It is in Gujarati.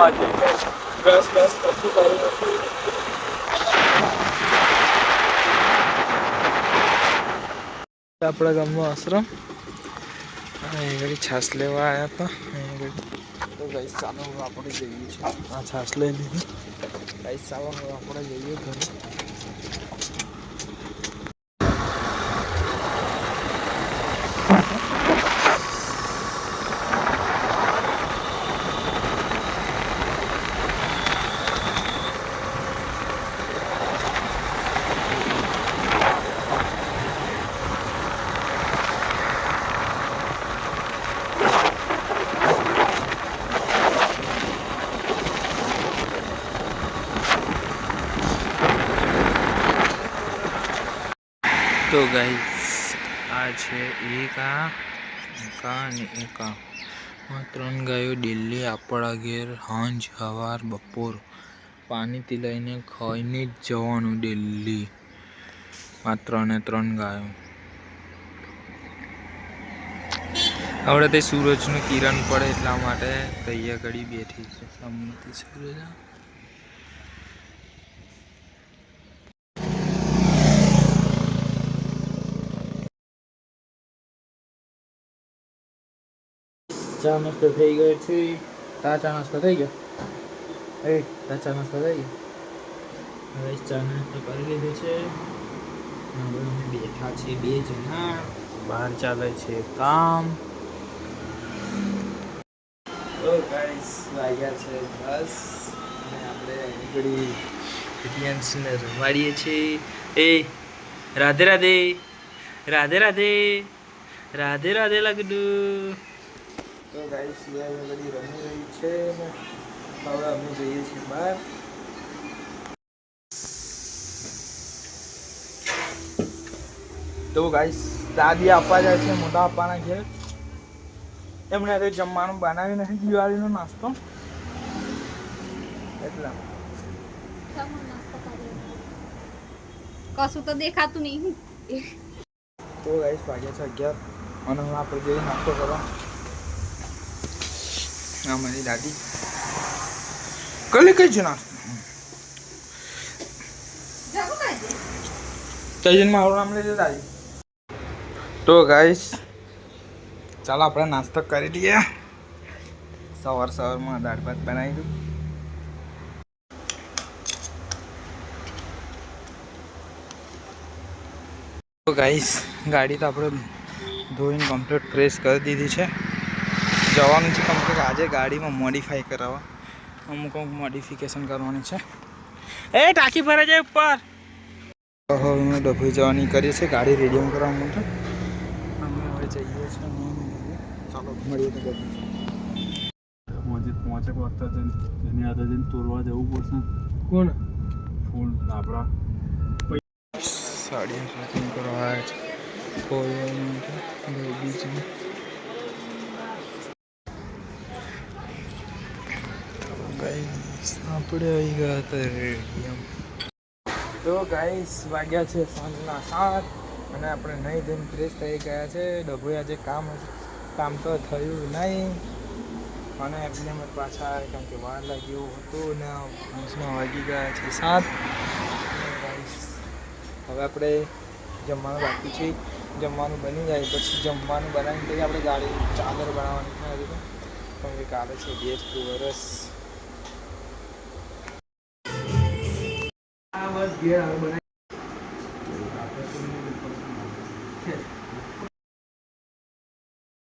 બ્રશ બ્રશ કશું કર્યું નથી. આપણા ગામનો આશ્રમ અહીં ઘડી છાસ લેવા આવ્યા હતા. અહીં ઘડી તો ગાઈસ ચાલો હવે આપણે જઈએ છીએ. આ છાસ લઈ લીધી. ગાઈસ ચાલો હવે આપણે જઈએ ઘરે. તો ગાઈસ આ છે એક અને એક આ 3 ગાયો ડેલી આપણા ઘેર હાંજ સવાર બપોર પાણીથી લઈને ખાઈને જ જવાનું ડેલી. માત્ર ને 3 ગાયો. હવે તે સૂરજનું કિરણ પડે એટલા માટે તૈયાર કરી બેઠી છે. સામેથી સૂરજ ચા નાસ્તો થઈ ગયો છે. ચા નાસ્તો થઈ ગયો. ચા નાસ્તો થઈ ગયો. હવે ચા નાસ્તો કરી લીધો છે. હવે અમે બેઠા છીએ 2 જણા. બહાર ચાલે છે કામ. તો ગાઈસ વાગ્યા છે 10 અને આપણે ઘડી રિયાન્સને રમાડીએ છીએ. રાધે રાધે રાધે રાધે રાધે રાધે લગડુ. તો ગાઈસ યાર ઘડી રમી રહી છે ને હવે અમે જઈએ છીએ બહાર. તો ગાઈસ દાદી આપવા જાય છે મોટા આપવાના ઘેર. એમણે તો જમવાનું બનાવી નથી દિવાળીનો નાસ્તો એટલા કશું તો દેખાતું નહીં. તો ગાઈસ વાગ્યા છે 11 અને હવે આપણે જઈએ નાસ્તો કરવા. મારી દાદી કઈ છે નાસ્તો કઈ મારું નામ લેજે દાદી. તો ગાઈસ ચાલો આપણે નાસ્તો કરી દઈએ. સવારમાં દાળ ભાત બનાવી દઉં. તો ગાઈસ ગાડી તો આપણે ધોઈને કમ્પ્લીટ પ્રેસ કરી દીધી છે. જવાનું છે કમ્પ્લીટ આજે ગાડીમાં મોડિફાઈ કરાવવા. અમુક મોડિફિકેશન કરવાની છે. ટાંકી ભરાઈ જાય ઉપર. હવે અમે ડભોઈ જવાની કરીએ છીએ ગાડી રેડિયમ કરવા માટે. અમે હવે જઈએ છીએ. ચાલો મળીએ તો પહોંચે વખતે એની આદત જઈને તોડવા જવું પડશે. કોણ ફૂલ આપણા સાડી શોપિંગ કરવા આવ્યા છે. આપણે આવી ગયા હતા રેડિયમ. તો ગાઈસ વાગ્યા છે સાંજના 7 અને આપણે નહીં ધોઈને ફ્રેશ થઈ ગયા છે. ડભોઈ આજે કામ તો થયું નહીં અને એટલે અમે પાછા આવ્યા કારણ કે વાર લાગ્યું હતું ને 5 વાગી ગયા છે 7. હવે આપણે જમવાનું બાકી છે. જમવાનું બની જાય પછી જમવાનું બનાવીને પછી આપણે ગાડી ચાદર બનાવવાની છે હજુ કેમ કે કાલે છે 2 વર્ષ. આ બસ ઘેર હવે બનાવી